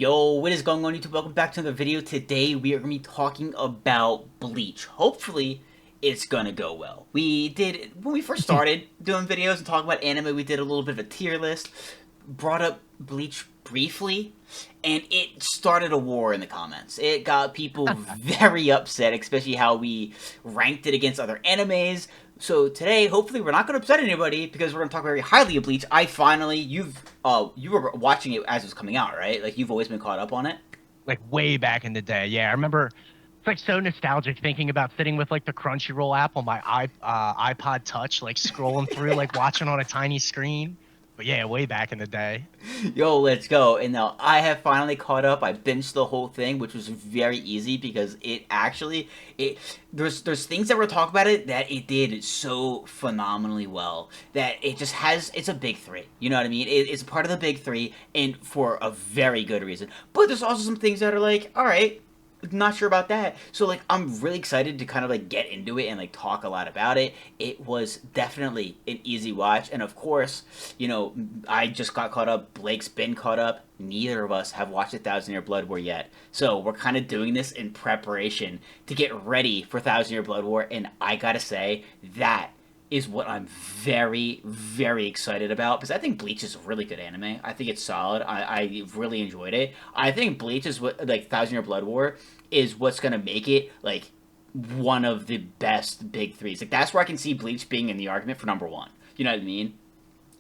Yo, what is going on YouTube? Welcome back to another video. Today we are going to be talking about Bleach. Hopefully, it's going to go well. When we first started doing videos and talking about anime, we did a little bit of a tier list, brought up Bleach briefly, and it started a war in the comments. It got people very upset, especially how we ranked it against other animes. So today, hopefully, we're not going to upset anybody because we're going to talk very highly of Bleach. You were watching it as it was coming out, right? Like you've always been caught up on it. Like way back in the day. Yeah, I remember it's like so nostalgic thinking about sitting with like the Crunchyroll app on my iPod Touch, like scrolling through, like watching on a tiny screen. But yeah, way back in the day. Yo, let's go. And now I have finally caught up. I binged the whole thing, which was very easy because it there's things that we're talking about it that it did so phenomenally well that it's a big three. You know what I mean? It's part of the big three and for a very good reason. But there's also some things that are like, all right, not sure about that. So like I'm really excited to kind of like get into it and like talk a lot about it. It was definitely an easy watch, and of course, I just got caught up. Blake's been caught up. Neither of us have watched 1,000 Year Blood War yet, so we're kind of doing this in preparation to get ready for 1,000 Year Blood War. And I gotta say that is what I'm very, very excited about because I think Bleach is a really good anime. I think it's solid. I really enjoyed it. I think Bleach is what like 1,000 Year Blood War is what's gonna make it like one of the best big threes. Like that's where I can see Bleach being in the argument for number one. You know what I mean?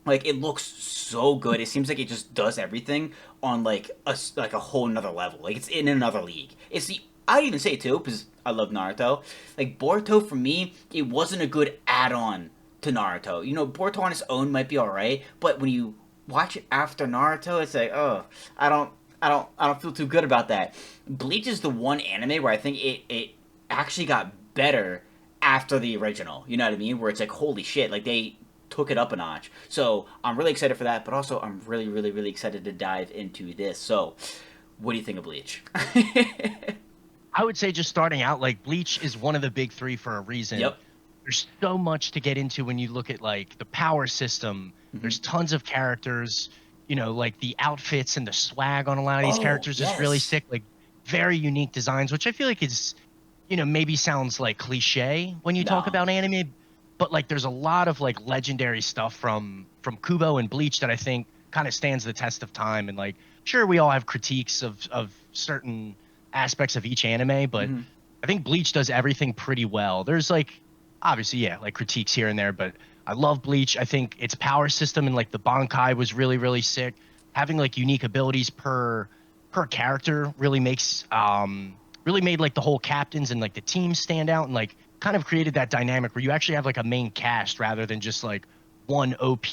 Like it looks so good. It seems like it just does everything on like a whole nother level. Like it's in another league. It's the I'd even say too because I love Naruto. Like Boruto for me, it wasn't a good add-on to Naruto. Boruto on its own might be all right, but when you watch it after Naruto, it's like oh, I don't feel too good about that. Bleach is the one anime where I think it actually got better after the original. You know what I mean? Where it's like holy shit, like they took it up a notch. So I'm really excited for that, but also I'm really, really, really excited to dive into this. So, what do you think of Bleach? I would say just starting out, like Bleach is one of the big three for a reason. Yep. There's so much to get into when you look at like the power system. Mm-hmm. There's tons of characters, like the outfits and the swag on a lot of these Oh characters is really yes. sick. Like very unique designs, which I feel like is maybe sounds like cliche when you talk No. about anime, but like there's a lot of like legendary stuff from Kubo and Bleach that I think kind of stands the test of time. And like, sure, we all have critiques of certain aspects of each anime, but Mm-hmm. I think Bleach does everything pretty well. There's like, obviously, yeah, like critiques here and there, but I love Bleach. I think its power system and like the Bankai was really, really sick. Having like unique abilities per character really made like the whole captains and like the team stand out and like kind of created that dynamic where you actually have like a main cast rather than just like one OP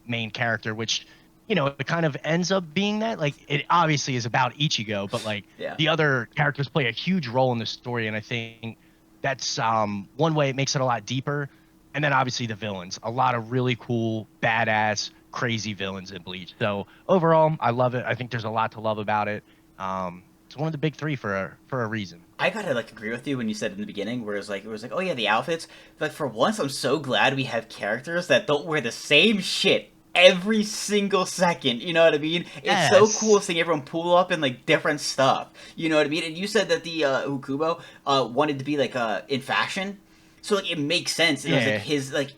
main character, which it kind of ends up being that. Like it obviously is about Ichigo, but like Yeah. the other characters play a huge role in the story, and I think that's one way it makes it a lot deeper. And then obviously the villains, a lot of really cool, badass, crazy villains in Bleach. So overall, I love it. I think there's a lot to love about it. It's one of the big three for a reason. I gotta like agree with you when you said in the beginning, where it was like, oh yeah, the outfits. But for once, I'm so glad we have characters that don't wear the same shit every single second. You know what I mean? It's so cool Yes. seeing everyone pull up in like different stuff. You know what I mean? And you said that the Ukubo wanted to be like in fashion, so like it makes sense. And it was like Yeah. his like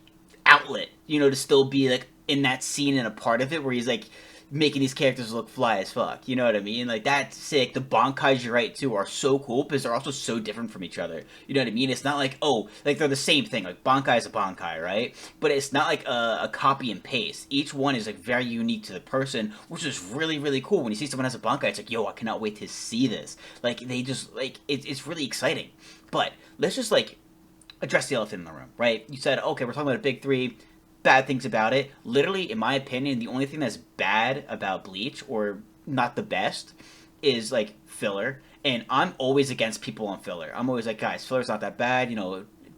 outlet, to still be like in that scene and a part of it where he's like making these characters look fly as fuck. You know what I mean? Like that's sick. The Bankais, you're right too, are so cool because they're also so different from each other. You know what I mean? It's not like oh, like they're the same thing. Like Bankai is a Bankai, right? But it's not like a copy and paste. Each one is like very unique to the person, which is really really cool. When you see someone has a Bankai, it's like yo, I cannot wait to see this. Like they just like it's really exciting. But let's just like address the elephant in the room, right? You said, okay, we're talking about a big three, bad things about it. Literally, in my opinion, the only thing that's bad about Bleach, or not the best, is like filler. And I'm always against people on filler. I'm always like, guys, filler's not that bad.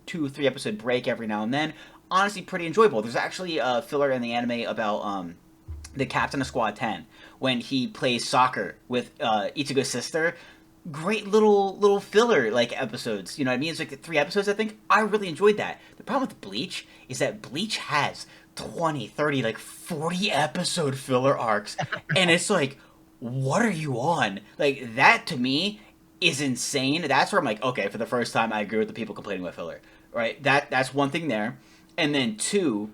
2 3 episode break every now and then. Honestly, pretty enjoyable. There's actually a filler in the anime about the captain of Squad 10 when he plays soccer with Ichigo's sister. Great little filler like episodes. You know what I mean? It's like 3 episodes, I think. I really enjoyed that. The problem with Bleach is that Bleach has 20, 30, like 40 episode filler arcs. And it's like, what are you on? Like, that to me is insane. That's where I'm like, okay, for the first time, I agree with the people complaining about filler, right? That's one thing there, and then two,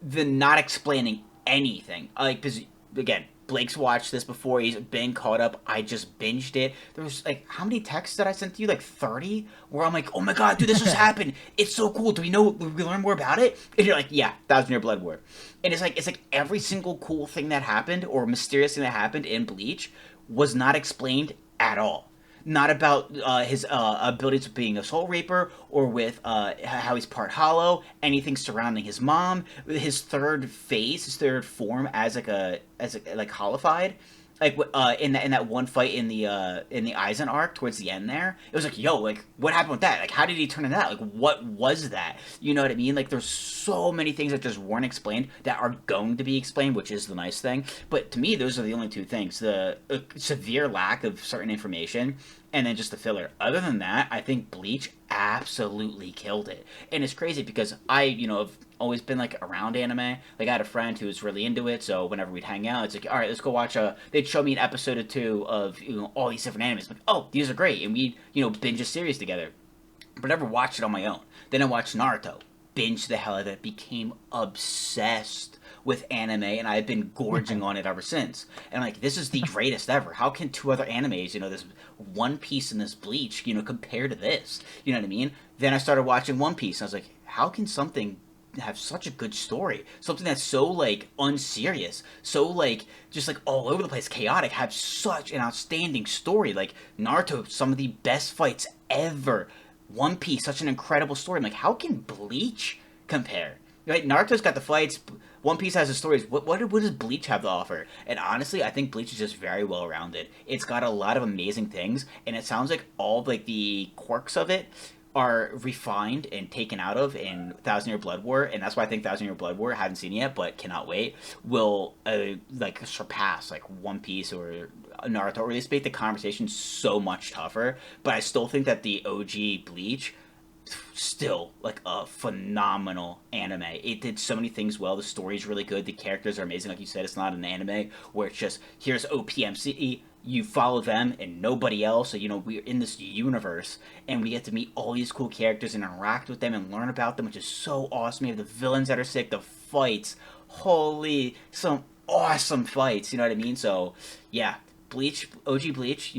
the not explaining anything. Like, because again, Blake's watched this before. He's been caught up. I just binged it. There was like, how many texts did I send to you? Like 30, where I'm like, oh my god, dude, this just happened. It's so cool. Do we learn more about it? And you're like, yeah, Thousand Year Blood War. And it's like every single cool thing that happened or mysterious thing that happened in Bleach was not explained at all. Not about his abilities with being a soul raper or with how he's part hollow, anything surrounding his mom, his third phase, his third form as a like holified, like in that one fight in the Eisen arc towards the end there. It was like, yo, like what happened with that? Like how did he turn into that? Like what was that? You know what I mean? Like there's so many things that just weren't explained that are going to be explained, which is the nice thing. But to me, those are the only two things: the severe lack of certain information, and then just the filler. Other than that, I think Bleach absolutely killed it. And it's crazy because have always been like around anime. Like I had a friend who was really into it, so whenever we'd hang out, it's like, all right, let's go watch they'd show me an episode or two of all these different animes. Like, oh, these are great, and we binge a series together. But never watched it on my own. Then I watched Naruto, binged the hell out of it, became obsessed with anime, and I've been gorging on it ever since. And like, this is the greatest ever. How can two other animes, this One Piece and this Bleach, compare to this? You know what I mean? Then I started watching One Piece, and I was like, how can something have such a good story, something that's so like unserious, so like just like all over the place, chaotic, have such an outstanding story? Like Naruto, some of the best fights ever. One Piece, such an incredible story. I'm like, how can Bleach compare? Right? Naruto's got the fights. One Piece has the stories. What does Bleach have to offer? And honestly, I think Bleach is just very well rounded. It's got a lot of amazing things, and it sounds like all like the quirks of it are refined and taken out of in Thousand Year Blood War, and that's why I think Thousand Year Blood War, hadn't seen it yet but cannot wait, will like surpass like One Piece or Naruto, or at least make the conversation so much tougher. But I still think that the OG Bleach still like a phenomenal anime. It did so many things well. The story's really good. The characters are amazing. Like you said, it's not an anime where it's just here's OPMC, you follow them and nobody else. So we're in this universe and we get to meet all these cool characters and interact with them and learn about them, which is so awesome. You have the villains that are sick, the fights, holy, some awesome fights. You know what I mean? So yeah, Bleach, OG Bleach.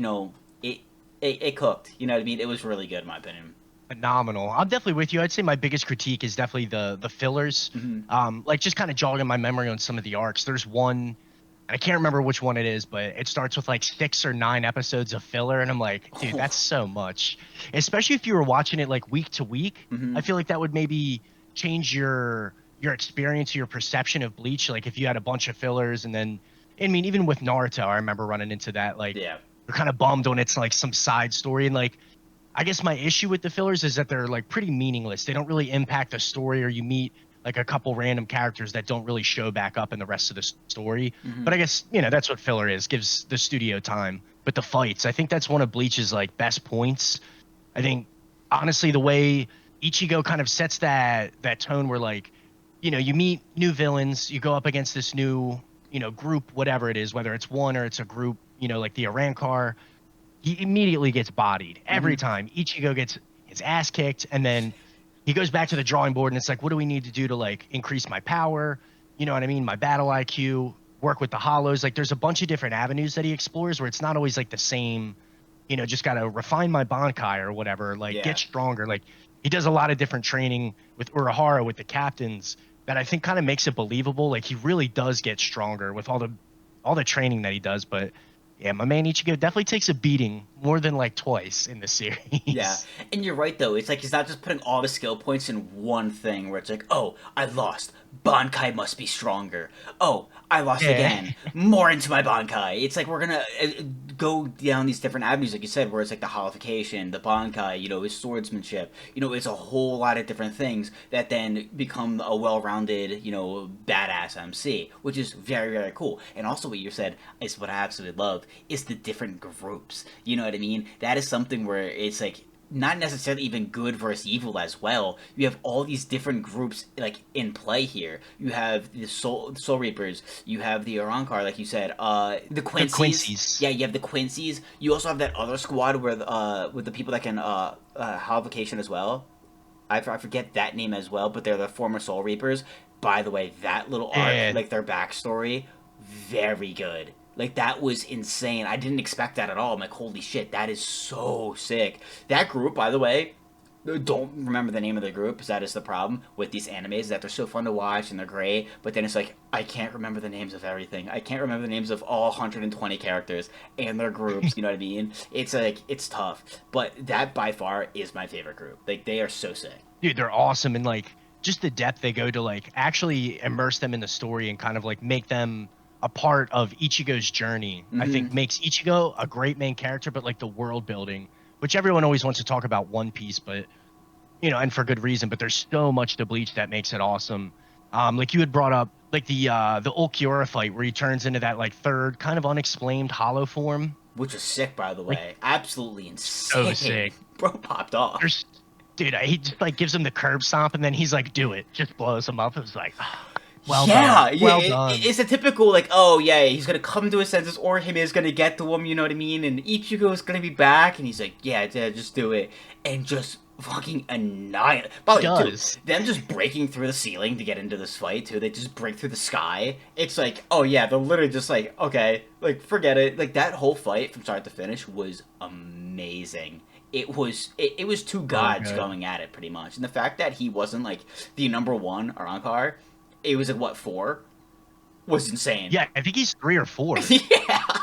It cooked. You know what I mean? It was really good in my opinion. Phenomenal. I'm definitely with you. I'd say my biggest critique is definitely the fillers. Mm-hmm. Like just kind of jogging my memory on some of the arcs. There's one, I can't remember which one it is, but it starts with like 6 or 9 episodes of filler, and I'm like, dude, that's so much. Especially if you were watching it like week to week. Mm-hmm. I feel like that would maybe change your experience, your perception of Bleach. Like if you had a bunch of fillers, and then, I mean, even with Naruto, I remember running into that. Like, Yeah. you're kind of bummed when it's like some side story, and like, I guess my issue with the fillers is that they're like pretty meaningless. They don't really impact the story, or you meet like a couple random characters that don't really show back up in the rest of the story. Mm-hmm. But I guess, that's what filler is, gives the studio time. But the fights, I think that's one of Bleach's like best points. I think honestly the way Ichigo kind of sets that tone where like, you meet new villains, you go up against this new, group, whatever it is, whether it's one or it's a group, like the Arankar, he immediately gets bodied every Mm-hmm. time. Ichigo gets his ass kicked, and then he goes back to the drawing board, and it's like, what do we need to do to like increase my power? You know what I mean? My battle IQ, work with the hollows. Like there's a bunch of different avenues that he explores where it's not always like the same, just gotta refine my Bankai or whatever, like Yeah. get stronger. Like he does a lot of different training with Urahara, with the captains, that I think kind of makes it believable. Like he really does get stronger with all the training that he does. But yeah, my man Ichigo definitely takes a beating more than like twice in the Yeah, series. and you're right though. It's like he's not just putting all the skill points in one thing where it's like, oh, I lost. Bankai must be stronger. Oh, I lost Yeah. again. More into my Bankai. It's like we're gonna go down these different avenues, like you said, where it's like the holification, the Bankai, his swordsmanship. It's a whole lot of different things that then become a well-rounded, badass MC, which is very, very cool. And also what you said is what I absolutely love is the different groups. You know what I mean? That is something where it's like not necessarily even good versus evil as well. You have all these different groups like in play here. You have the Soul Reapers. You have the Arankar, like you said. The The Quincy's. Quincy's. Yeah, you have the Quincy's. You also have that other squad where with the people that can Holocation as well. I forget that name as well, but they're the former Soul Reapers. By the way, that little arc, Yeah, like their backstory, very good. Like that was insane. I didn't expect that at all. I'm like, holy shit, that is so sick. That group, by the way, don't remember the name of the group, because that is the problem with these animes, that they're so fun to watch and they're great, but then it's like, I can't remember the names of everything. I can't remember the names of all 120 characters and their groups, you know what I mean? It's like, it's tough. But that by far is my favorite group. Like, they are so sick. dude, they're awesome, and like just the depth they go to like actually immerse them in the story and kind of like make them a part of Ichigo's journey. I Mm-hmm. think makes Ichigo a great main character, but like the world building, which everyone always wants to talk about One Piece, but and for good reason. But there's so much to Bleach that makes it awesome. Like you had brought up, like the Ulquiorra fight where he turns into that like third kind of unexplained hollow form. Which was sick, by the Like way. Absolutely so insane. sick. Bro popped off. There's dude, he just like gives him the curb stomp and then he's like, do it. Just blows him up. It was like, well Yeah, done. yeah, Well done. it's a typical like, oh yeah, he's gonna come to his senses, or him is gonna get to him, you know what I mean? And Ichigo is gonna be back, and he's like, yeah, just do it, and just fucking annihilate. By He the way, dude, does. them just breaking through the ceiling to get into this fight too. They just break through the sky. It's like, oh yeah, they're literally just like, okay, like forget it. Like that whole fight from start to finish was amazing. It was two So gods good. going at it pretty much, and the fact that he wasn't like the number one Arankar, it was like what, four, was insane. Yeah, I think he's 3 or 4. Yeah,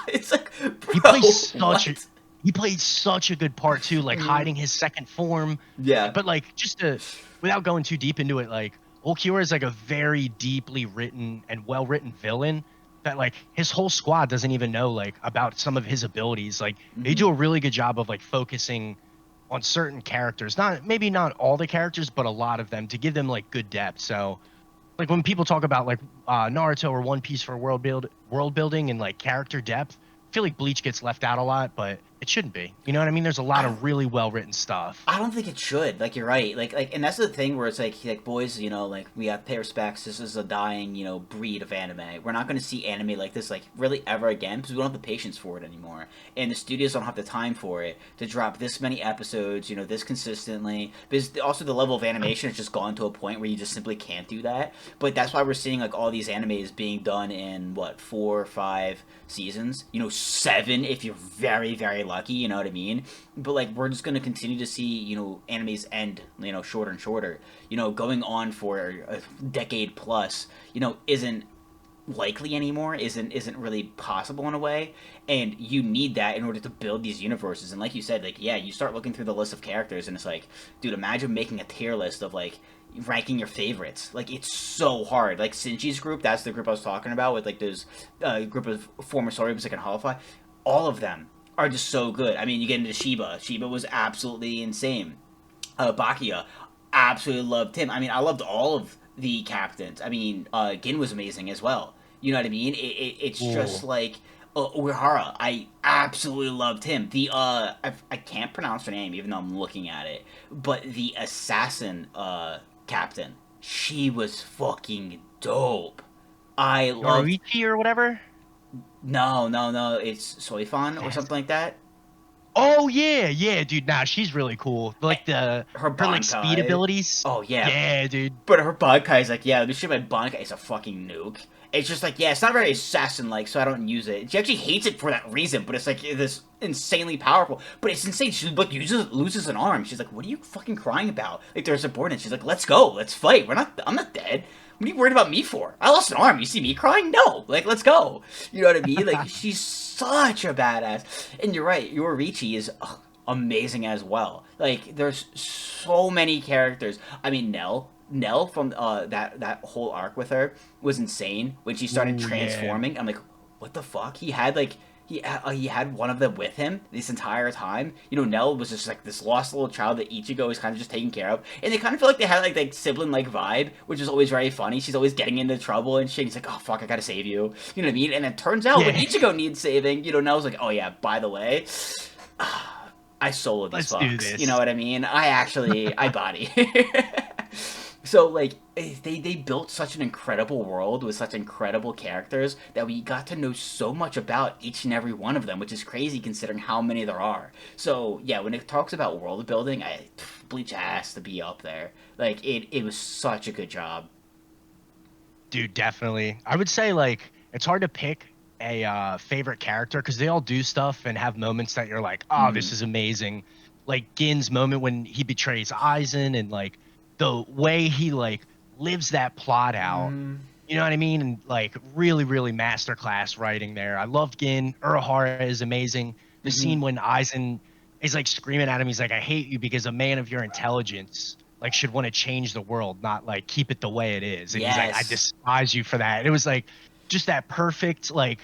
it's like, He bro, plays such a what? he played such a good part too, like Mhm. hiding his second form. Yeah. But like just to without going too deep into it, like Ulquiorra is like a very deeply written and well written villain that like his whole squad doesn't even know like about some of his abilities. Like they Hmm. do a really good job of like focusing on certain characters. Not maybe not all the characters, but a lot of them to give them like good depth. So like when people talk about like Naruto or One Piece for world building and like character depth, I feel like Bleach gets left out a lot, but it shouldn't be. You know what I mean? There's a I lot don't. of really well written stuff. I don't think it should. Like you're right. And that's the thing where it's like boys, like we have to pay respects. This is a dying, breed of anime. We're not going to see anime like this like really ever again because we don't have the patience for it anymore, and the studios don't have the time for it to drop this many episodes, this consistently. Because also the level of animation has just gone to a point where you just simply can't do that. But that's why we're seeing like all these animes being done in what, 4 or 5 seasons. 7 if you're very very lucky. You know what I mean? But like we're just gonna continue to see animes end shorter and shorter. Going on for a decade plus. Isn't likely anymore. Isn't really possible in a way, and you need that in order to build these universes. And like you said, like yeah, you start looking through the list of characters, and it's like, dude, imagine making a tier list of like ranking your favorites. Like it's so hard. Like Shinji's group, that's the group I was talking about with like those group of former stories like in Holofy. All of them are just so good. I mean, you get into Shiba. Shiba was absolutely insane. Bakia, absolutely loved him. I mean, I loved all of the captains. I mean, Gin was amazing as well. You know what I mean? It's just Ooh. like Uehara. I absolutely loved him. I can't pronounce her name even though I'm looking at it, but the assassin captain, she was fucking dope. I loved. Yoruichi or whatever? No, no, no. It's Soifan or something like that. Oh yeah, yeah, dude. Nah, she's really cool. Like Her her like speed Bankai. abilities. Oh yeah, Yeah, dude. but her Bankai is like, yeah, this shit, my Bankai is a fucking nuke. It's just like, yeah, it's not very assassin-like, so I don't use it. She actually hates it for that reason, but it's like this insanely powerful. But it's insane. She like loses an arm. She's like, what are you fucking crying about? Like they're subordinates. She's like, let's go, let's fight. I'm not dead. What are you worried about me for? I lost an arm. You see me crying? No. Like, let's go. You know what I mean? Like, she's such a badass. And you're right. Yoruichi is amazing as well. Like, there's so many characters. I mean, Nell from that whole arc with her was insane when she started Ooh, yeah. transforming. I'm like, what the fuck? He had like he had one of them with him this entire time. Nell was just like this lost little child that Ichigo was kind of just taking care of, and they kind of feel like they had like sibling like vibe, which is always very funny. She's always getting into trouble and shit. He's like, oh fuck, I gotta save you. You know what I mean? And it turns out when Yeah. Ichigo needs saving, Nell's like, oh yeah, by the way, I solo these Let's do fucks. You know this. what I mean? I body. So like they built such an incredible world with such incredible characters that we got to know so much about each and every one of them, which is crazy considering how many there are. So yeah, when it talks about world building, Bleach has to be up there. Like it was such a good job. Dude, definitely. I would say like it's hard to pick a favorite character because they all do stuff and have moments that you're like, oh, Mm-hmm. this is amazing. Like Gin's moment when he betrays Aizen and like the way he like lives that plot out. Mm-hmm. You know what I mean? And like really, really masterclass writing there. I loved Gin. Urahara is amazing. The Mm-hmm. scene when Aizen is like screaming at him, he's like, I hate you because a man of your intelligence like should want to change the world, not like keep it the way it is. And he's like, I Yes. despise you for that. And it was like just that perfect, like,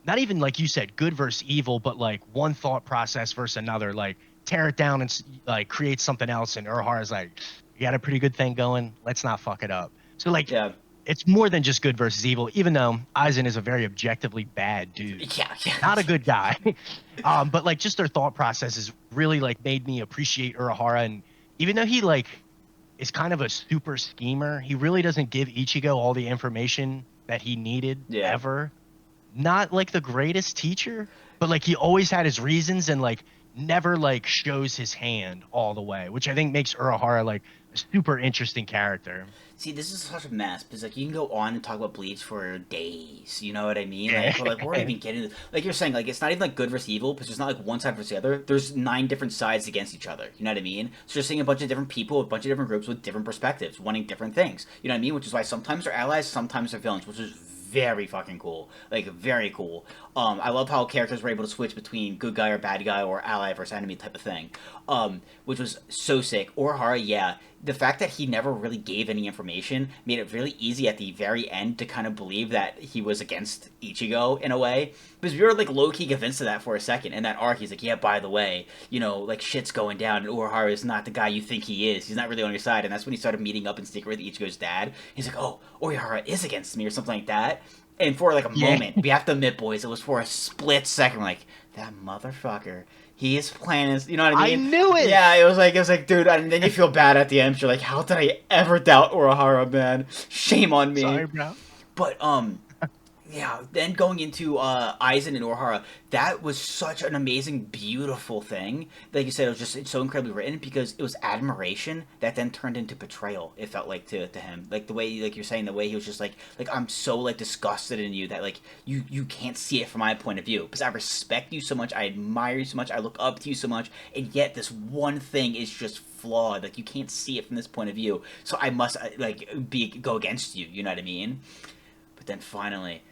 not even like you said, good versus evil, but like one thought process versus another. Like tear it down and like create something else. And Urahara's like, you got a pretty good thing going. Let's not fuck it up. So like Yeah. it's more than just good versus evil, even though Aizen is a very objectively bad dude, Yeah. Yeah. not a good guy. But like just their thought processes really like made me appreciate Urahara. And even though he like is kind of a super schemer, he really doesn't give Ichigo all the information that he needed Yeah. ever. Not like the greatest teacher, but like he always had his reasons and like never like shows his hand all the way, which I think makes Urahara like a super interesting character. See, this is such a mess because like you can go on and talk about Bleach for days. You know what I mean? Yeah. Like, but like we're even getting like you're saying, like it's not even like good versus evil because there's not like one side versus the other. There's nine different sides against each other. You know what I mean? So you're seeing a bunch of different people, a bunch of different groups with different perspectives, wanting different things. You know what I mean? Which is why sometimes they're allies, sometimes they're villains, which is very fucking cool. Like very cool. I love how characters were able to switch between good guy or bad guy or ally versus enemy type of thing. Which was so sick. Urahara, yeah, the fact that he never really gave any information made it really easy at the very end to kind of believe that he was against Ichigo in a way. Because we were like low key convinced of that for a second. In that arc, he's like, yeah, by the way, you know, like shit's going down, and Urahara is not the guy you think he is. He's not really on your side. And that's when he started meeting up in secret with Ichigo's dad. He's like, oh, Urahara is against me or something like that. And for like a Yeah. moment, we have to admit, boys, it was for a split second. We're like, that motherfucker. He is planning, you know what I I mean? knew it. Yeah, it was like, dude, and then you feel bad at the end. You're like, how did I ever doubt Urahara, man? Shame on me. Sorry, bro. But yeah, then going into Aizen and Urahara, that was such an amazing, beautiful thing. Like you said, it was just it's so incredibly written because it was admiration that then turned into betrayal. It felt like to him, like the way like you're saying, the way he was just like I'm so like disgusted in you that like you can't see it from my point of view because I respect you so much, I admire you so much, I look up to you so much, and yet this one thing is just flawed. Like you can't see it from this point of view, so I must like be go against you. You know what I mean? But then finally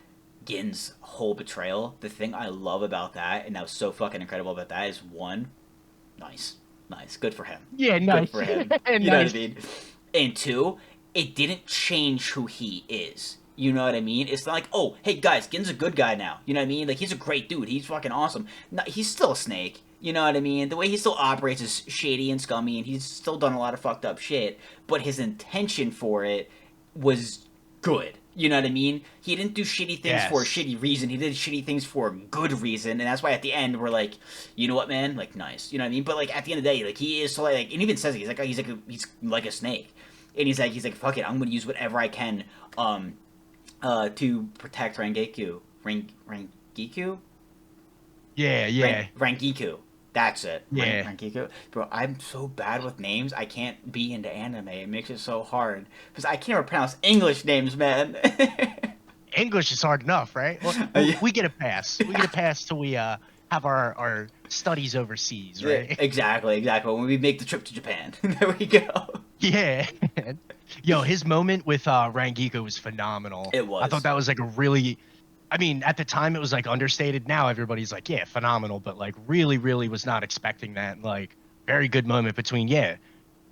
Gin's whole betrayal, the thing I love about that, and that was so fucking incredible about that, is one, nice, nice, good for him, Yeah, good nice. for him. You know what I Nice. mean? And two, it didn't change who he is. You know what I mean? It's not like, oh, hey guys, Gin's a good guy now. You know what I mean? Like he's a great dude. He's fucking awesome. No, he's still a snake. You know what I mean? The way he still operates is shady and scummy, and he's still done a lot of fucked up shit. But his intention for it was good. You know what I mean? He didn't do shitty things for a Yes. shitty reason. He did shitty things for a good reason, and that's why at the end we're like, you know what, man? Like, nice. You know what I mean? But like at the end of the day, like he is so like, and he even says it, he's like a snake, and he's like, fuck it, I'm gonna use whatever I can, to protect Rangiku, Yeah, yeah, Rangiku. That's it. yeah. Rangiku. Bro, I'm so bad with names. I can't be into anime. It makes it so hard. Because I can't even pronounce English names, man. English is hard enough, right? Well, Yeah. we get a pass. We get a pass till we have our studies overseas, Yeah, right? exactly, exactly. When we make the trip to Japan. There we go. Yeah. Yo, his moment with Rangiku was phenomenal. It I thought was. that was like a really I mean, at the time it was like understated. Now everybody's like, yeah, phenomenal, but like really, really was not expecting that. Like very good moment between, yeah,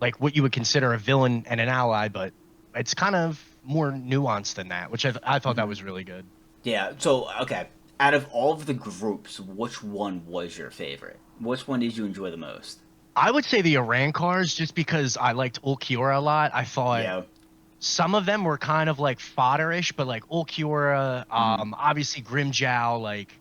like what you would consider a villain and an ally, but it's kind of more nuanced than that, which I thought that Hmm. was really good. Yeah, so, okay. Out of all of the groups, which one was your favorite? Which one did you enjoy the most? I would say the Arankars just because I liked Ulquiorra a lot. I thought Yeah. some of them were kind of like fodderish, but like Ulquiorra, Hmm. obviously Grimjow, like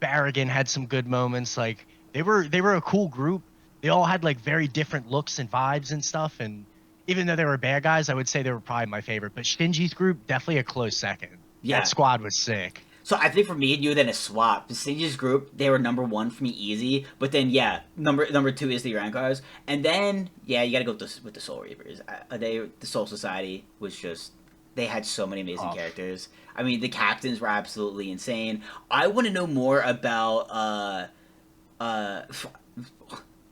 Barragan had some good moments. Like they were a cool group. they all had like very different looks and vibes and stuff. And even though they were bad guys, I would say they were probably my favorite. But Shinji's group, definitely a close second. That Yeah. squad was sick. So I think for me and you, then a swap. The Singe's group, they were number one for me, easy. But then yeah, number two is the Urankars, and then yeah, you gotta go with the Soul Reapers. The Soul Society was just they had so many amazing Oh, characters. I mean, the captains were absolutely insane. I want to know more about uh, f-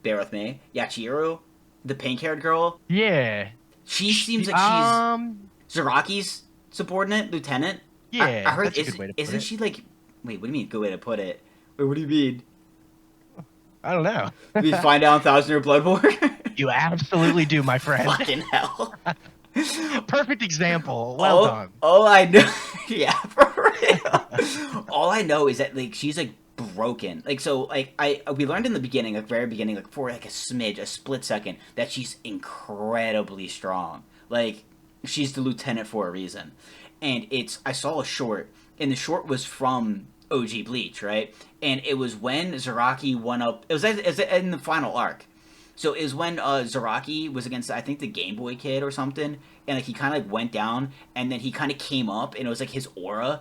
bear with me, Yachiru, the pink-haired girl. yeah. She seems like she's Um, Zaraki's subordinate lieutenant. I yeah, heard that's a good way to put isn't it. she like? Wait, what do you mean? Good way to put it. Wait, what do you mean? I don't know. We find out in Thousand Year Blood War. You absolutely do, my friend. Fucking hell. Perfect example. Well done. All I know, yeah, for real. All I know is that like she's like broken. Like so, like we learned in the beginning, like very beginning, like for like a smidge, a split second, that she's incredibly strong. Like she's the lieutenant for a reason. And I saw a short, and the short was from OG Bleach, right? And it was when Zaraki went up. It was in the final arc. So it was when Zaraki was against I think the Game Boy kid or something, and like he kind of like went down, and then he kind of came up, and it was like his aura,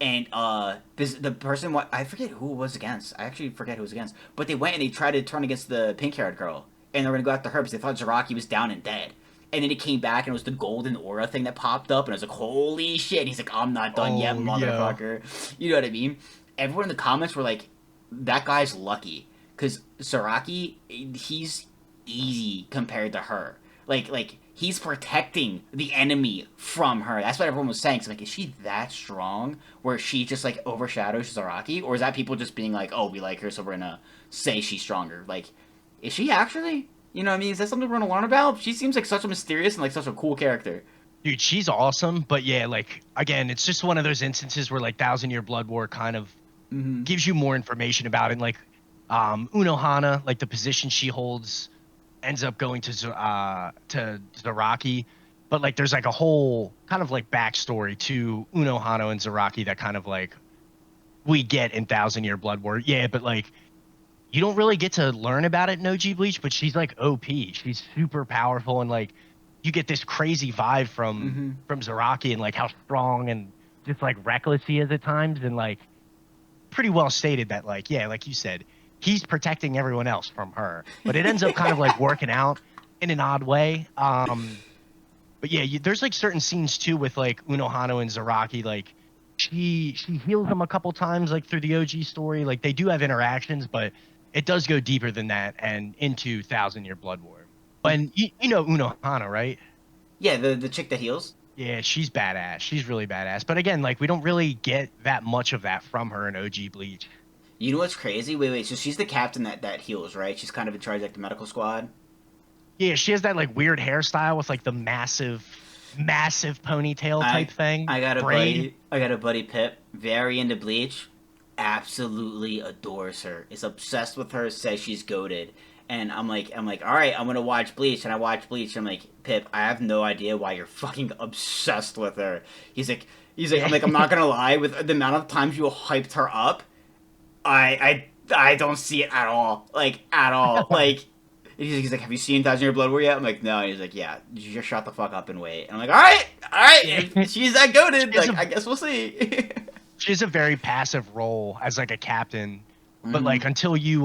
and the person I forget who it was against. I actually forget who it was against, but they went and they tried to turn against the pink haired girl, and they were gonna go after her because they thought Zaraki was down and dead. And then it came back and it was the golden aura thing that popped up, and I was like, "Holy shit!" And he's like, "I'm not done yet, Oh, yeah. motherfucker." You know what I mean? Everyone in the comments were like, "That guy's lucky." Because Saraki, he's easy compared to her. Like he's protecting the enemy from her. That's what everyone was saying. So like, is she that strong where she just like overshadows Zaraki, or is that people just being like, oh, we like her, so we're gonna say she's stronger? Like, is she actually? You know what I mean? Is that something we're gonna learn about? She seems like such a mysterious and like such a cool character. Dude, she's awesome. But yeah, like, again, it's just one of those instances where, like, Thousand Year Blood War kind of Mm-hmm. gives you more information about it. And, like, Unohana, like, the position she holds ends up going to Zaraki. But, like, there's, like, a whole kind of, like, backstory to Unohana and Zaraki that kind of, like, we get in Thousand Year Blood War. Yeah, but, like, you don't really get to learn about it in OG Bleach, but she's like OP. She's super powerful, and like you get this crazy vibe Mm-hmm. from Zaraki and like how strong and just like reckless he is at times, and like pretty well stated that like yeah, like you said, he's protecting everyone else from her, but it ends up kind of like working out in an odd way. But yeah, there's like certain scenes too with like Unohana and Zaraki, like. She heals him a couple times like through the OG story. Like they do have interactions, but it does go deeper than that and into Thousand Year Blood War. And you know Unohana, right? Yeah, the chick that heals. Yeah, she's badass. She's really badass. But again, like we don't really get that much of that from her in OG Bleach. You know what's crazy? Wait. So she's the captain that heals, right? She's kind of in charge of, like the medical squad. Yeah, she has that like weird hairstyle with like the massive ponytail type I thing. I got a Braid. buddy. I got a buddy Pip. Very into Bleach. Absolutely adores her. Is obsessed with her. Says she's goaded. And I'm like, all right, I'm gonna watch Bleach. And I watch Bleach. I'm like, Pip, I have no idea why you're fucking obsessed with her. He's like, Yeah. I'm not gonna lie. With the amount of times you hyped her up, I don't see it at all. Like at all. Like he's like, have you seen Thousand Year Blood War yet? I'm like, no. And he's like, yeah. You just shut the fuck up and wait. And I'm like, all right. If she's that goaded, like I guess we'll see. She has a very passive role as like a captain, but Mm-hmm. like until you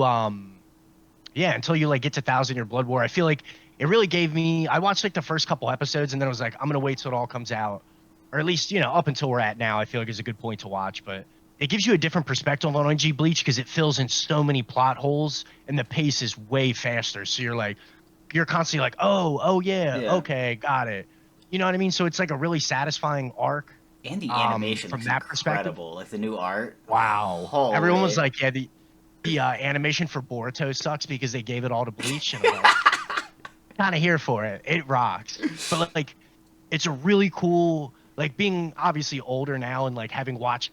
like get to Thousand Year Blood War, I feel like it really gave me. I watched like the first couple episodes, and then I was like, I'm gonna wait till it all comes out, or at least up until we're at now. I feel like is a good point to watch, but it gives you a different perspective on OG Bleach because it fills in so many plot holes, and the pace is way faster. So you're constantly like, oh yeah, Yeah. okay, got it. You know what I mean? So it's like a really satisfying arc And the animation from looks that perspective. incredible. Like the new art. Wow. Everyone was Holy. like, yeah, the animation for Boruto sucks because they gave it all to Bleach, and I'm like, kind of here for it. It rocks. But like, it's a really cool, like being obviously older now and like having watched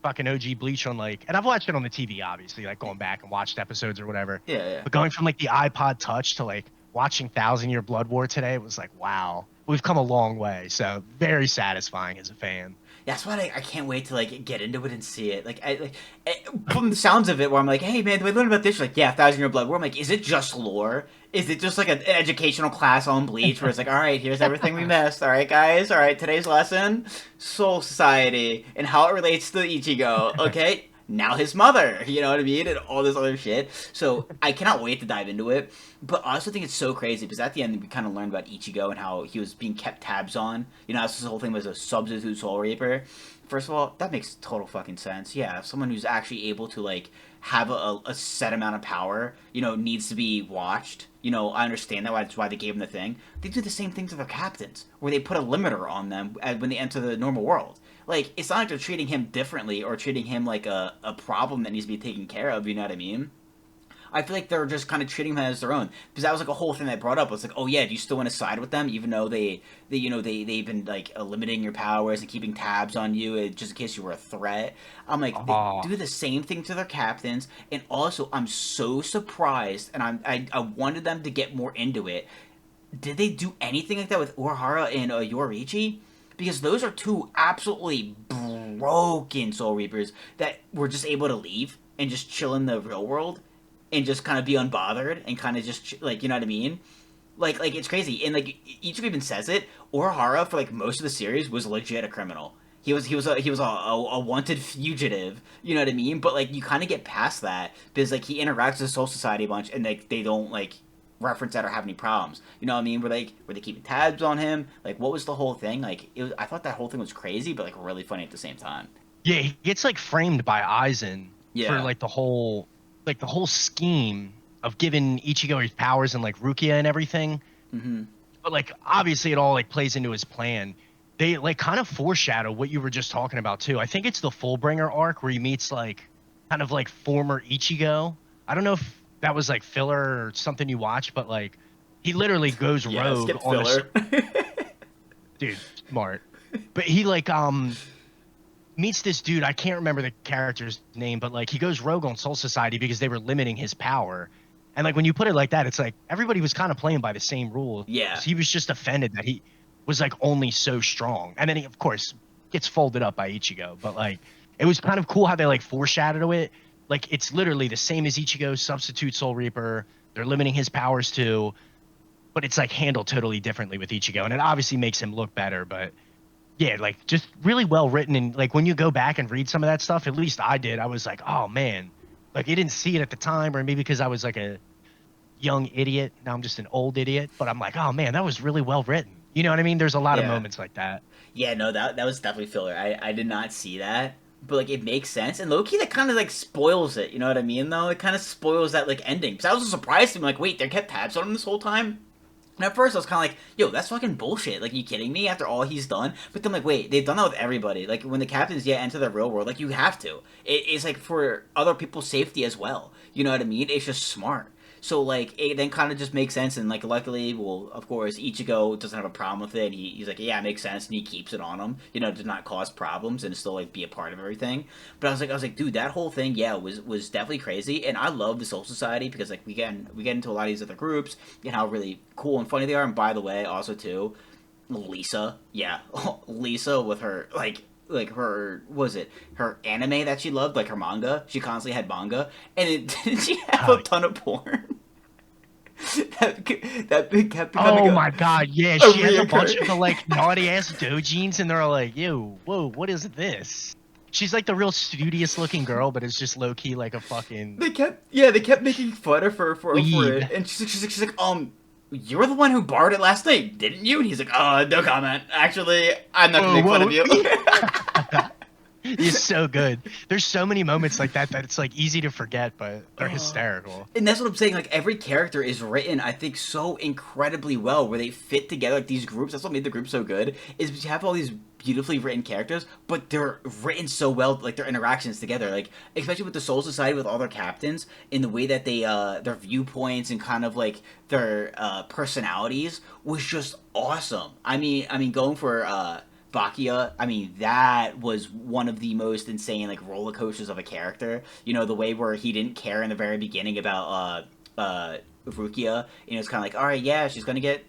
fucking OG Bleach on like, and I've watched it on the TV, obviously, like going back and watched episodes or whatever. Yeah, yeah. But going from like the iPod Touch to like watching Thousand Year Blood War today was like, wow, we've come a long way. So very satisfying as a fan. That's why I can't wait to like get into it and see it. From the sounds of it, where I'm like, hey man, do I learn about this? You're like, yeah, Thousand Year Blood. Where I'm like, is it just lore? Is it just like an educational class on Bleach where it's like, all right, here's everything we missed. All right, guys. All right, today's lesson: Soul Society and how it relates to Ichigo. Okay, now his mother. You know what I mean? And all this other shit. So I cannot wait to dive into it. But I also think it's so crazy because at the end we kind of learned about Ichigo and how he was being kept tabs on. You know, this whole thing was a substitute Soul Reaper. First of all, that makes total fucking sense. Yeah, if someone who's actually able to like have a set amount of power, you know, needs to be watched. You know, I understand that. That's why they gave him the thing. They do the same thing to their captains, where they put a limiter on them when they enter the normal world. Like, it's not like they're treating him differently or treating him like a problem that needs to be taken care of. You know what I mean? I feel like they're just kind of treating them as their own because that was like a whole thing that I brought up. It was like, oh yeah, do you still want to side with them even though they've been like limiting your powers and keeping tabs on you just in case you were a threat. I'm like, they Oh, do the same thing to their captains, and also I'm so surprised, and I wanted them to get more into it. Did they do anything like that with Urahara and Yoriichi? Because those are two absolutely broken Soul Reapers that were just able to leave and just chill in the real world and just kind of be unbothered and kind of just like, you know what I mean? Like it's crazy, and like Ichigo even says it. Urahara for like most of the series was legit a criminal. He was a wanted fugitive. You know what I mean? But like you kind of get past that because like he interacts with Soul Society a bunch, and like they don't like reference that or have any problems. You know what I mean? Were they keeping tabs on him? Like what was the whole thing? Like I thought that whole thing was crazy, but like really funny at the same time. yeah, he gets like framed by Aizen for Yeah. like the whole scheme of giving Ichigo his powers and like Rukia and everything. Mm-hmm. But like obviously it all like plays into his plan. They like kind of foreshadow what you were just talking about too. I think it's the Fullbringer arc where he meets like kind of like former Ichigo. I don't know if that was like filler or something you watched, but like he literally goes Yeah. rogue Skip on the filler. dude, smart. But he like meets this dude. I can't remember the character's name, but like he goes rogue on Soul Society because they were limiting his power. And like when you put it like that, it's like everybody was kind of playing by the same rules. Yeah. He was just offended that he was like only so strong. And then he, of course, gets folded up by Ichigo. But like it was kind of cool how they like foreshadow it. Like it's literally the same as Ichigo's substitute Soul Reaper. They're limiting his powers too, but it's like handled totally differently with Ichigo, and it obviously makes him look better. But yeah, like just really well written. And like when you go back and read some of that stuff, at least I did, I was like, oh man, like I didn't see it at the time, or maybe because I was like a young idiot. Now I'm just an old idiot, but I'm like, oh man, that was really well written. You know what I mean? There's a lot of Yeah. moments like that. Yeah, no, that was definitely filler. I did not see that, but like it makes sense. And low key, that kind of like spoils it. You know what I mean? Though it kind of spoils that like ending. Because I was surprised to be like, wait, they kept tabs on him this whole time. And at first, I was kind of like, yo, that's fucking bullshit. Like, you kidding me? After all he's done? But then, like, wait, they've done that with everybody. Like, when the captains, yeah, enter the real world, like, you have to. It's, like, for other people's safety as well. You know what I mean? It's just smart. So, like, it then kind of just makes sense. And, like, luckily, well, of course, Ichigo doesn't have a problem with it. And he's like, yeah, it makes sense. And he keeps it on him, you know, to not cause problems and still, like, be a part of everything. But I was like, dude, that whole thing, yeah, was definitely crazy. And I love the Soul Society because, like, we get into a lot of these other groups and how really cool and funny they are. And by the way, also, too, Lisa, yeah, Lisa with her, like her was it her anime that she loved, like her manga, she constantly had manga, and didn't she have Oh, a ton of porn that kept becoming oh my god, yeah, a she has a bunch of the reoccurring. like naughty ass dojins, and they're like, yo, whoa, what is this? She's like the real studious looking girl, but it's just low key like a fucking They kept making fun of her for weeb. it, and she's like, you were the one who borrowed it last night, didn't you? And he's like, no comment. Actually, I'm not gonna Whoa, make fun of whoa. you. He's so good. There's so many moments like that that it's like easy to forget, but they're Oh. hysterical. And that's what I'm saying. Like every character is written, I think, so incredibly well, where they fit together. Like these groups. That's what made the group so good. Is you have all these beautifully written characters, but they're written so well. Like their interactions together, like especially with the Soul Society with all their captains, in the way that they their viewpoints and kind of like their personalities was just awesome. I mean, going for Bakia, I mean, that was one of the most insane like roller coasters of a character. You know, the way where he didn't care in the very beginning about Rukia, and it's kind of like, all right, yeah, she's gonna get,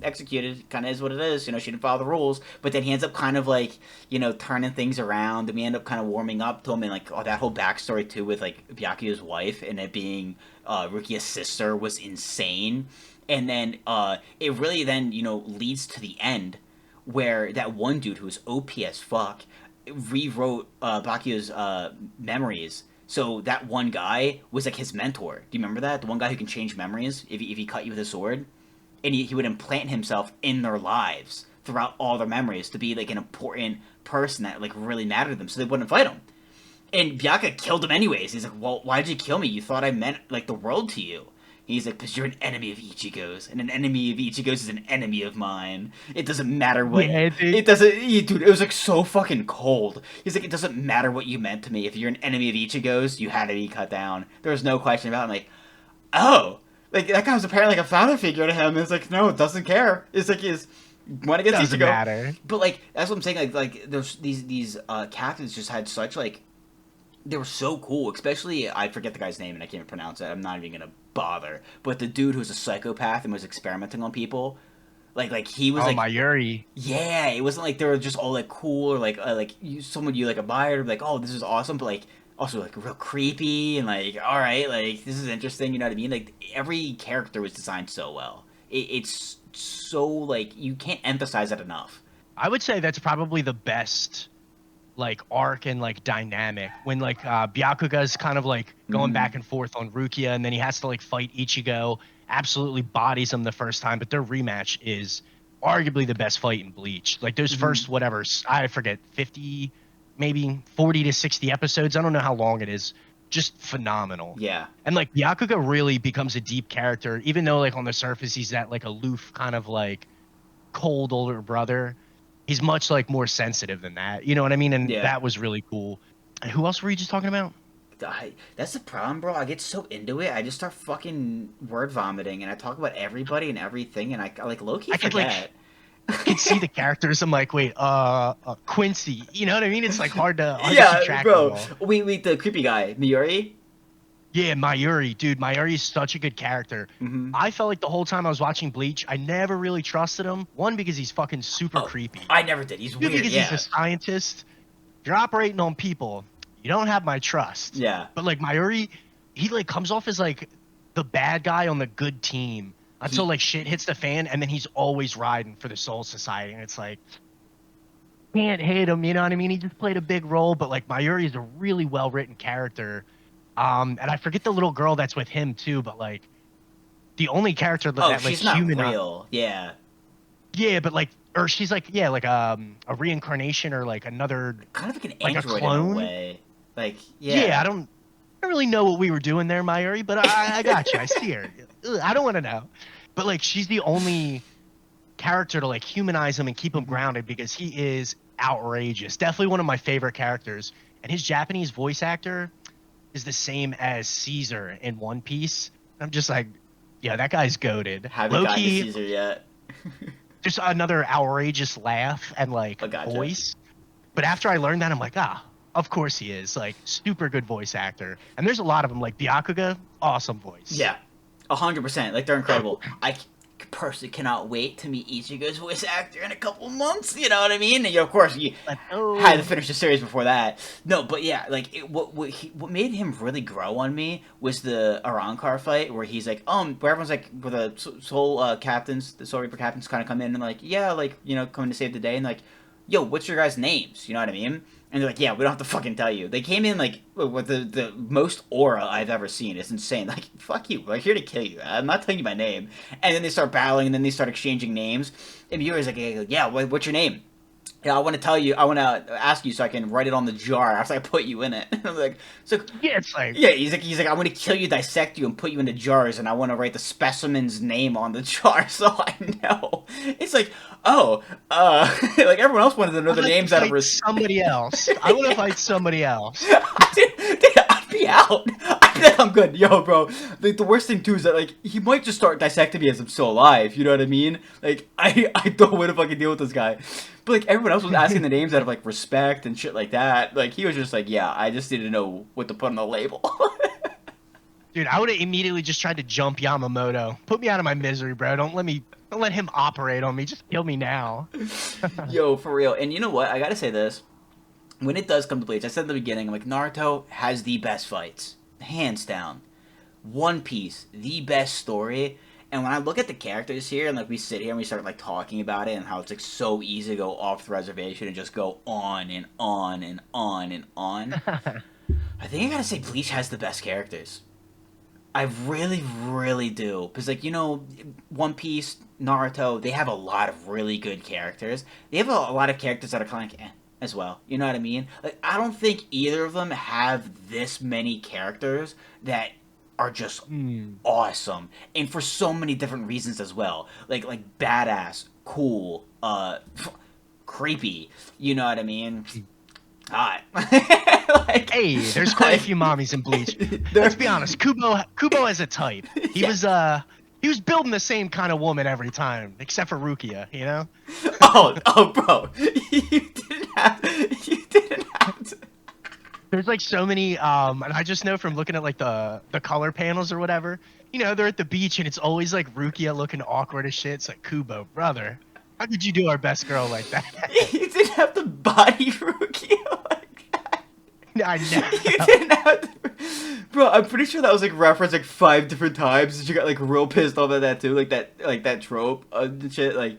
executed. Kind of is what it is. She didn't follow the rules, but then he ends up kind of like, turning things around, and we end up kind of warming up to him, and like, oh, that whole backstory too with like Byakuya's wife and it being Rukia's sister was insane, and then it really then leads to the end where that one dude who was OP as fuck rewrote Byakuya's memories. So that one guy was like his mentor. Do you remember that? The one guy who can change memories if he cut you with a sword? And he would implant himself in their lives throughout all their memories to be like an important person that like really mattered to them so they wouldn't fight him. And Byakuya killed him anyways. He's like, well, why'd you kill me? You thought I meant like the world to you. He's like, because you're an enemy of Ichigo's, and an enemy of Ichigo's is an enemy of mine. It doesn't matter what. Yeah, dude. It doesn't, dude. It was like so fucking cold. He's like, it doesn't matter what you meant to me. If you're an enemy of Ichigo's, you had to be cut down. There was no question about it. I'm like, oh, like that guy was apparently like a father figure to him. It's like, no, it doesn't care. It's like his one against Doesn't Ichigo. matter. But like that's what I'm saying. Like there's these captains just had such like. They were so cool, especially I forget the guy's name and I can't pronounce it. I'm not even gonna bother. But the dude who was a psychopath and was experimenting on people, like he was like Mayuri. yeah, it wasn't like they were just all like cool or like someone you like admired, or like oh this is awesome, but like also like real creepy and like all right like this is interesting. You know what I mean? Like every character was designed so well. It's so like you can't emphasize that enough. I would say that's probably the best like arc and like dynamic when like Byakuga's kind of like going back and forth on Rukia, and then he has to like fight Ichigo, absolutely bodies him the first time, but their rematch is arguably the best fight in Bleach. Like those first whatever, I forget, 50 maybe 40 to 60 episodes, I don't know how long it is, just phenomenal. Yeah. And like Byakuga really becomes a deep character, even though like on the surface he's that like aloof kind of like cold older brother. He's much like more sensitive than that. You know what I mean? And Yeah. that was really cool. And who else were you just talking about? That's the problem, bro. I get so into it, I just start fucking word vomiting, and I talk about everybody and everything, and I like low-key I could forget. I could see the characters. I'm like, wait, Quincy. You know what I mean? It's like hard to keep Yeah, track bro. of all. We the creepy guy, Miori. Yeah, Mayuri, dude. Mayuri is such a good character. Mm-hmm. I felt like the whole time I was watching Bleach, I never really trusted him. One, because he's fucking super creepy. I never did. He's Two, weird. because Yeah. he's a scientist. If you're operating on people, you don't have my trust. Yeah. But like Mayuri, he like comes off as like the bad guy on the good team until like shit hits the fan, and then he's always riding for the Soul Society, and it's like can't hate him. You know what I mean? He just played a big role, but like Mayuri is a really well written character. And I forget the little girl that's with him too, but like the only character that like she's not human. real. Yeah. Yeah, but like, or she's like, yeah, like a reincarnation or like another. Kind of like an Like a android clone? in a way. Like yeah. Yeah, I don't really know what we were doing there, Mayuri, but I got you. I see her. Ugh, I don't want to know, but like she's the only character to like humanize him and keep him grounded because he is outrageous. Definitely one of my favorite characters, and his Japanese voice actor is the same as Caesar in One Piece. I'm just like, yeah, that guy's goated. Haven't gotten to Loki, Caesar yet. just another outrageous laugh and like I gotcha. voice. But after I learned that, I'm like, of course he is. Like, super good voice actor. And there's a lot of them, like Byakuga, awesome voice. Yeah. 100%. Like they're incredible. I personally cannot wait to meet Ichigo's voice actor in a couple months. You know what I mean? And of course, you had to finish the series before that. No, but yeah, like what made him really grow on me was the Arankar fight where he's like, where everyone's like, where the Soul captains, the Soul Reaper captains, kind of come in and like, yeah, like coming to save the day, and like, yo, what's your guys' names? You know what I mean? And they're like, yeah, we don't have to fucking tell you. They came in, like, with the most aura I've ever seen. It's insane. Like, fuck you. We're here to kill you. I'm not telling you my name. And then they start battling, and then they start exchanging names. And Miura's like, yeah, what's your name? Yeah, I want to tell you, I want to ask you so I can write it on the jar after I put you in it. And I'm like, so Yeah, it's like, yeah, he's like, I want to kill you, dissect you, and put you into jars, and I want to write the specimen's name on the jar so I know. It's like, like everyone else wanted to know the names out of somebody else. I want to fight somebody else. I'd be out. I'm good. Yo, bro. Like, the worst thing, too, is that, like, he might just start dissecting me as I'm still alive. You know what I mean? Like, I don't want to fucking deal with this guy. But, like, everyone else was asking the names out of, like, respect and shit like that. Like, he was just like, yeah, I just need to know what to put on the label. Dude, I would have immediately just tried to jump Yamamoto. Put me out of my misery, bro. Don't let him operate on me. Just kill me now. Yo, for real. And you know what? I gotta say this. When it does come to Bleach, I said in the beginning, I'm like, Naruto has the best fights. Hands down. One Piece, the best story. And when I look at the characters here, and like we sit here and we start like talking about it, and how it's like so easy to go off the reservation and just go on and on and on and on, I think I gotta say Bleach has the best characters. I really, really do. Because, like, One Piece, Naruto, they have a lot of really good characters. They have a lot of characters that are kind of like, as well. You know what I mean? Like, I don't think either of them have this many characters that are just awesome. And for so many different reasons as well. Like badass, cool, creepy. You know what I mean? Hot. like, Hey, there's quite a few mommies in Bleach. Let's be honest, Kubo as a type. He was building the same kind of woman every time, except for Rukia, you know? Bro. You didn't have to. There's like so many, and I just know from looking at like the color panels or whatever, they're at the beach and it's always like Rukia looking awkward as shit. It's like, Kubo, brother, how could you do our best girl like that? You didn't have to body Rukia like that. I know. You didn't have to. Bro, I'm pretty sure that was like referenced like 5 different times, and she got like real pissed off at that too, like that trope and shit. Like,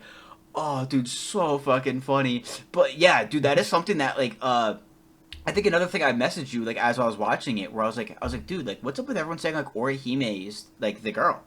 oh, dude, so fucking funny. But yeah, dude, that is something that like I think another thing I messaged you like as I was watching it, where I was like, dude, like, what's up with everyone saying like Orihime is like the girl?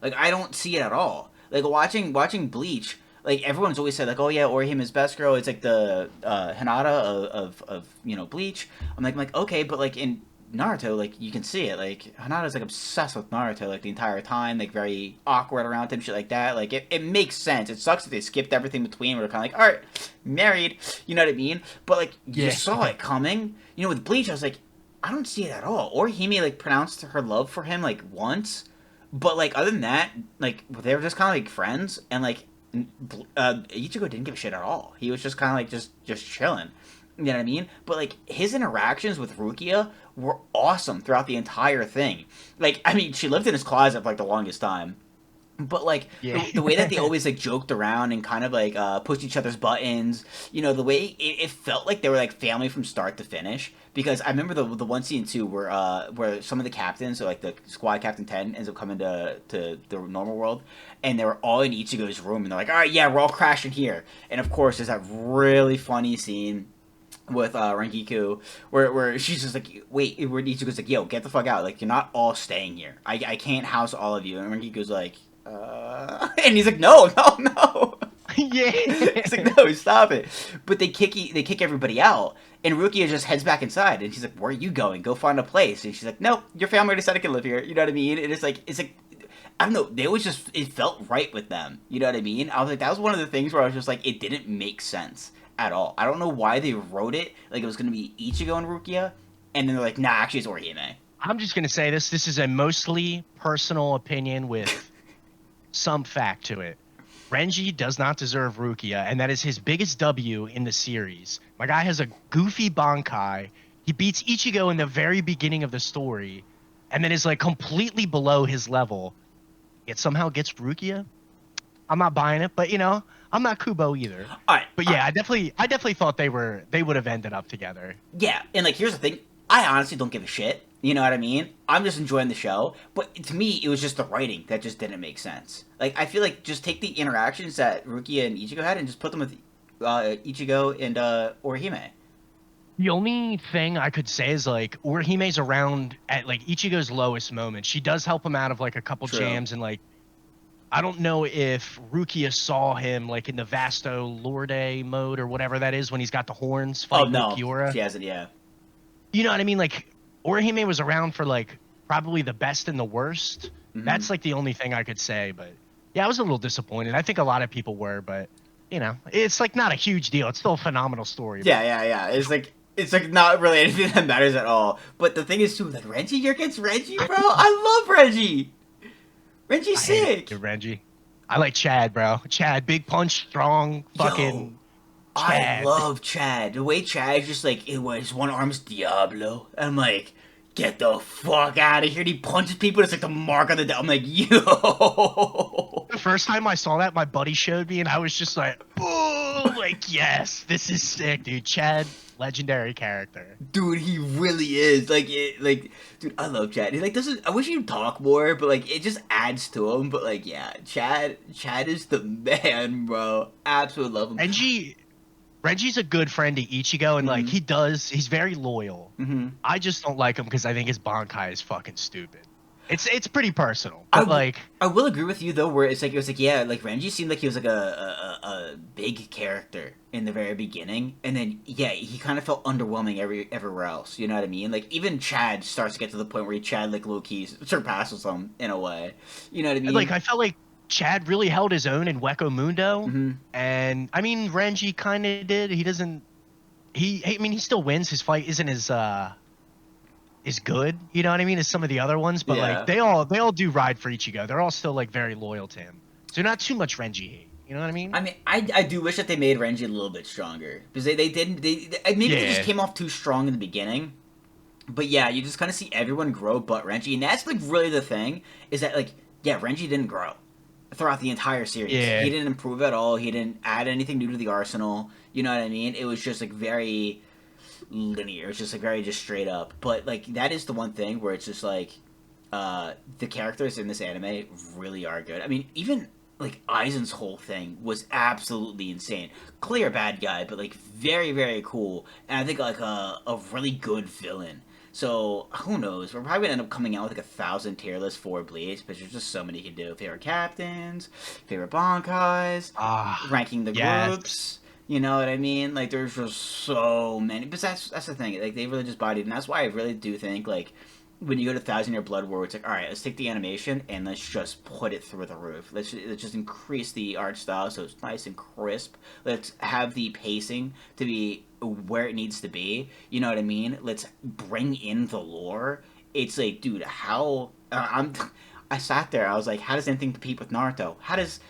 Like, I don't see it at all. Like watching Bleach. Like, everyone's always said, like, oh, yeah, Orihime is best girl. It's, like, the Hinata of Bleach. I'm like, okay, but, like, in Naruto, like, you can see it. Like, Hinata's, like, obsessed with Naruto, like, the entire time. Like, very awkward around him, shit like that. Like, it makes sense. It sucks that they skipped everything between. Where they're kind of like, all right, married. You know what I mean? But, like, you saw it coming. With Bleach, I was like, I don't see it at all. Orihime, like, pronounced her love for him, like, once. But, like, other than that, like, they were just kind of, like, friends. And, like, Ichigo didn't give a shit at all. He was just kind of like just chilling. You know what I mean? But like his interactions with Rukia were awesome throughout the entire thing. Like, I mean, she lived in his closet for like the longest time. But like the way that they always like joked around and kind of like pushed each other's buttons, the way it felt like they were like family from start to finish. Because I remember the one scene too where some of the captains, so like the squad captain 10 ends up coming to the normal world, and they were all in Ichigo's room, and they're like, all right, yeah, we're all crashing here. And of course, there's that really funny scene with Renkiku, where she's just like, wait, where Ichigo's like, yo, get the fuck out, like, you're not all staying here. I can't house all of you. And Renkiku's like, and he's like, no. Yeah. He's like, no, stop it. But they kick everybody out, and Rukia just heads back inside, and she's like, where are you going? Go find a place. And she's like, no, your family decided to live here. You know what I mean? And it's like I don't know, they always just, it felt right with them. You know what I mean? I was like, that was one of the things where I was just like, it didn't make sense at all. I don't know why they wrote it like it was going to be Ichigo and Rukia, and then they're like, nah, actually it's Orihime. I'm just going to say this. This is a mostly personal opinion with some fact to it. Renji does not deserve Rukia, and that is his biggest W in the series. My guy has a goofy Bankai. He beats Ichigo in the very beginning of the story, and then is like completely below his level. It somehow gets Rukia. I'm not buying it, but I'm not Kubo either. All right, but yeah, I definitely thought they would have ended up together. Yeah, and like here's the thing, I honestly don't give a shit. You know what I mean? I'm just enjoying the show, but to me, it was just the writing that just didn't make sense. Like, I feel like just take the interactions that Rukia and Ichigo had and just put them with Ichigo and Orihime. The only thing I could say is like Orihime's around at like Ichigo's lowest moment. She does help him out of like a couple jams, and like I don't know if Rukia saw him like in the Vasto Lorde mode or whatever that is when he's got the horns fighting Kiora. She hasn't, yeah. You know what I mean? Like Orihime was around for like probably the best and the worst. Mm-hmm. That's like the only thing I could say, but yeah, I was a little disappointed. I think a lot of people were, but it's like not a huge deal. It's still a phenomenal story. Yeah. It's like not really anything that matters at all. But the thing is too, like Renji, you're against Renji, bro. I love Renji. Renji's sick. Renji. I like Chad, bro. Chad, big punch, strong, fucking. Chad. I love Chad. The way Chad just like his one arm's Diablo. I'm like, get the fuck out of here. And he punches people. It's like the mark on the. I'm like, yo. The first time I saw that, my buddy showed me, and I was just like, "Boom!" Like, yes, this is sick, dude. Chad, legendary character. Dude, he really is. Dude, I love Chad. He like doesn't. I wish he'd talk more, but like it just adds to him. But like, yeah, Chad is the man, bro. Absolutely love him. Reggie's a good friend to Ichigo, and like he's very loyal. Mm-hmm. I just don't like him because I think his Bankai is fucking stupid. It's pretty personal, but I will agree with you though, where it was like yeah, like Renji seemed like he was like a big character in the very beginning, and then yeah, he kind of felt underwhelming everywhere else. You know what I mean? Like even Chad starts to get to the point where Chad like low key surpasses him in a way. You know what I mean? Like I felt like Chad really held his own in Weko Mundo, and I mean Renji kind of did. He doesn't. I mean, he still wins. His fight isn't as good, you know what I mean, as some of the other ones, but like they all do ride for Ichigo. They're all still like very loyal to him. So not too much Renji hate. You know what I mean? I mean, I do wish that they made Renji a little bit stronger because they didn't maybe they just came off too strong in the beginning. But yeah, you just kind of see everyone grow but Renji, and that's like really the thing is that like yeah, Renji didn't grow throughout the entire series. Yeah. He didn't improve at all. He didn't add anything new to the arsenal. You know what I mean? It was just like very linear. It's just like very just straight up. But like that is the one thing where it's just like the characters in this anime really are good. I mean, even like Aizen's whole thing was absolutely insane. Clear bad guy, but like very very cool, and I think like a really good villain. So who knows? We're probably gonna end up coming out with like 1,000 tier lists for Bleach, but there's just so many you can do. Favorite captains, favorite bankais, ranking the groups. You know what I mean? Like, there's just so many. But that's the thing. Like, they really just bodied. And that's why I really do think, like, when you go to 1,000-Year Blood War, it's like, all right, let's take the animation and let's just put it through the roof. Let's just increase the art style so it's nice and crisp. Let's have the pacing to be where it needs to be. You know what I mean? Let's bring in the lore. It's like, dude, how... I sat there. I was like, how does anything compete with Naruto? How does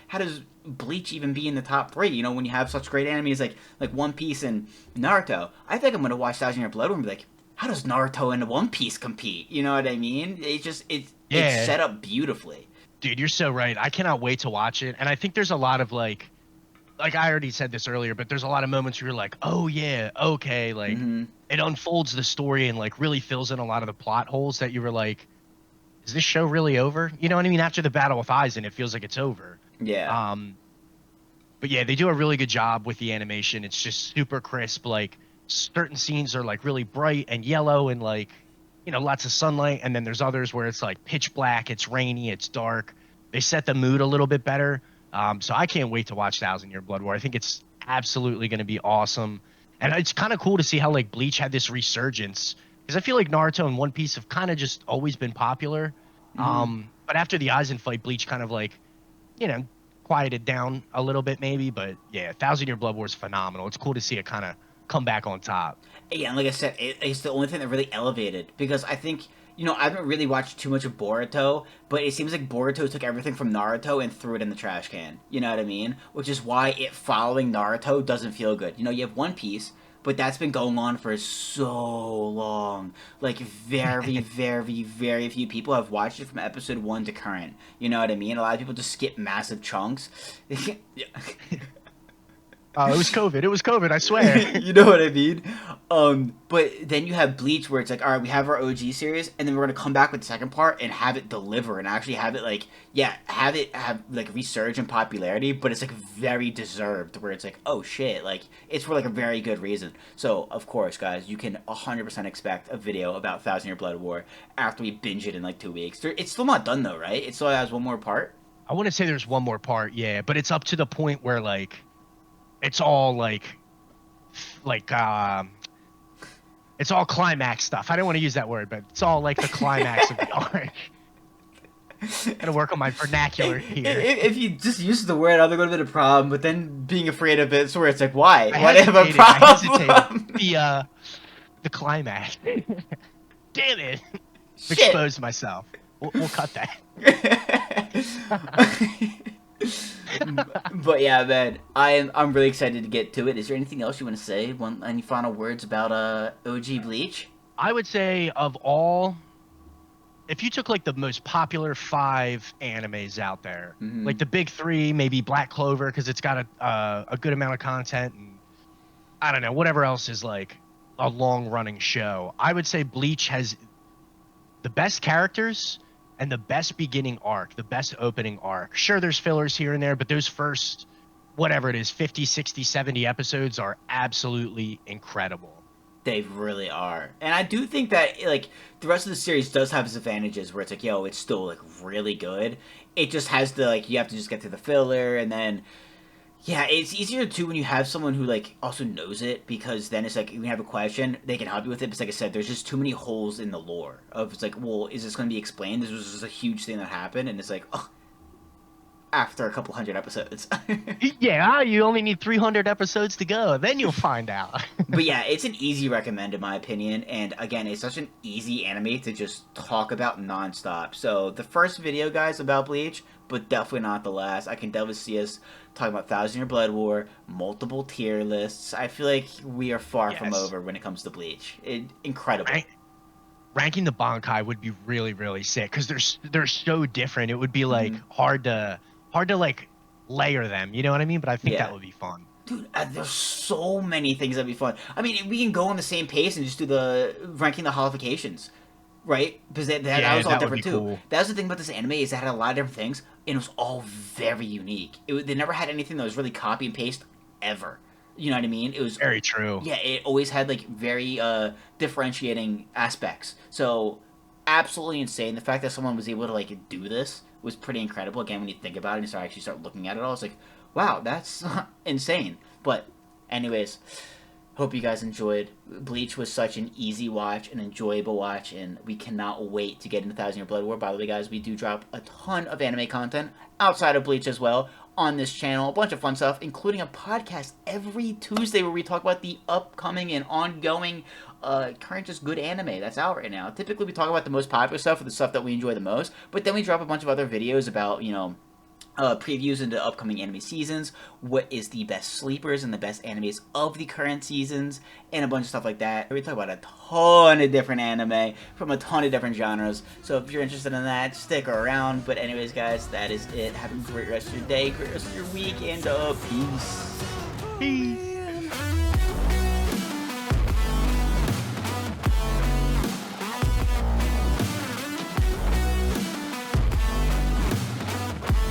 Bleach even be in the top 3? You know, when you have such great animes like One Piece and Naruto. I think I'm gonna watch 1,000 Year Blood and be like, how does Naruto and One Piece compete? You know what I mean? It's set up beautifully. Dude, you're so right. I cannot wait to watch it, and I think there's a lot of like I already said this earlier, but there's a lot of moments where you're like, oh yeah, okay, like it unfolds the story and like really fills in a lot of the plot holes that you were like, is this show really over? You know what I mean? After the battle with Aizen, it feels like it's over. Yeah. But yeah, they do a really good job with the animation. It's just super crisp. Like certain scenes are like really bright and yellow and like, you know, lots of sunlight. And then there's others where it's like pitch black, it's rainy, it's dark. They set the mood a little bit better. So I can't wait to watch 1,000 Year Blood War. I think it's absolutely going to be awesome. And it's kind of cool to see how like Bleach had this resurgence. Because I feel like Naruto and One Piece have kind of just always been popular. But after the Aizen fight, Bleach kind of like, you know, quieted down a little bit maybe. But yeah, 1,000 Year Blood War is phenomenal. It's cool to see it kind of come back on top. Yeah, and like I said, it's the only thing that really elevated. Because I think, you know, I haven't really watched too much of Boruto, but it seems like Boruto took everything from Naruto and threw it in the trash can. You know what I mean? Which is why it following Naruto doesn't feel good. You know, you have One Piece, but that's been going on for so long. Like, very, very, very few people have watched it from episode 1 to current. You know what I mean? A lot of people just skip massive chunks. It was COVID. It was COVID, I swear. You know what I mean? But then you have Bleach where it's like, all right, we have our OG series, and then we're going to come back with the second part and have it deliver and actually have it like, yeah, have like resurge in popularity, but it's like very deserved where it's like, oh shit, like it's for like a very good reason. So, of course, guys, you can 100% expect a video about 1,000 Year Blood War after we binge it in like 2 weeks. It's still not done though, right? It still has one more part? I want to say there's one more part, yeah, but it's up to the point where like, it's all it's all climax stuff. I don't want to use that word, but it's all like the climax of the arc. Gotta work on my vernacular here. If you just use the word, other would have been a problem, but then being afraid of it, so where it's like, why? Why do I have a problem? The climax. Damn it. Shit. Exposed myself. We'll cut that. But yeah, man, I'm really excited to get to it. Is there anything else you want to say? Any final words about OG Bleach? I would say of all, if you took like the most popular 5 animes out there, Mm-hmm. like the big three, maybe Black Clover because it's got a good amount of content, and I don't know whatever else is like a long running show. I would say Bleach has the best characters and the best beginning arc, the best opening arc. Sure, there's fillers here and there, but those first, whatever it is, 50, 60, 70 episodes are absolutely incredible. They really are. And I do think that like the rest of the series does have its advantages where it's like, yo, it's still like really good. It just has the like you have to just get through the filler and then yeah, it's easier too when you have someone who like also knows it because then it's like you have a question, they can help you with it. But like I said, there's just too many holes in the lore of it's like, well, is this going to be explained? This was just a huge thing that happened, and it's like, oh, after a couple hundred episodes. Yeah, you only need 300 episodes to go. Then you'll find out. But yeah, it's an easy recommend in my opinion, and again, it's such an easy anime to just talk about nonstop. So the first video, guys, about Bleach, but definitely not the last. I can definitely see us talking about Thousand Year Blood War, multiple tier lists. I feel like we are far from Yes. over when it comes to Bleach. Incredible. Ranking the Bankai would be really, really sick because they're so different. It would be like Hmm. hard to like layer them. You know what I mean? But I think Yeah. that would be fun. Dude, there's so many things that'd be fun. I mean, we can go on the same pace and just do the ranking the holifications, right? Because that Yeah, was all that would be different too. cool. That was the thing about this anime is it had a lot of different things, and it was all very unique. They never had anything that was really copy and paste ever. You know what I mean? It was Very true. yeah, it always had like very differentiating aspects. So absolutely insane. The fact that someone was able to like do this was pretty incredible. Again, when you think about it and start looking at it all, it's like, wow, that's insane. But anyways, hope you guys enjoyed. Bleach was such an easy watch, an enjoyable watch, and we cannot wait to get into Thousand Year Blood War. By the way, guys, we do drop a ton of anime content outside of Bleach as well on this channel. A bunch of fun stuff, including a podcast every Tuesday where we talk about the upcoming and ongoing current just good anime that's out right now. Typically, we talk about the most popular stuff or the stuff that we enjoy the most, but then we drop a bunch of other videos about, previews into upcoming anime seasons, what is the best sleepers and the best animes of the current seasons, and a bunch of stuff like that. We talk about a ton of different anime from a ton of different genres. So if you're interested in that, stick around. But anyways, guys, that is it. Have a great rest of your day, great rest of your week, and peace. Peace.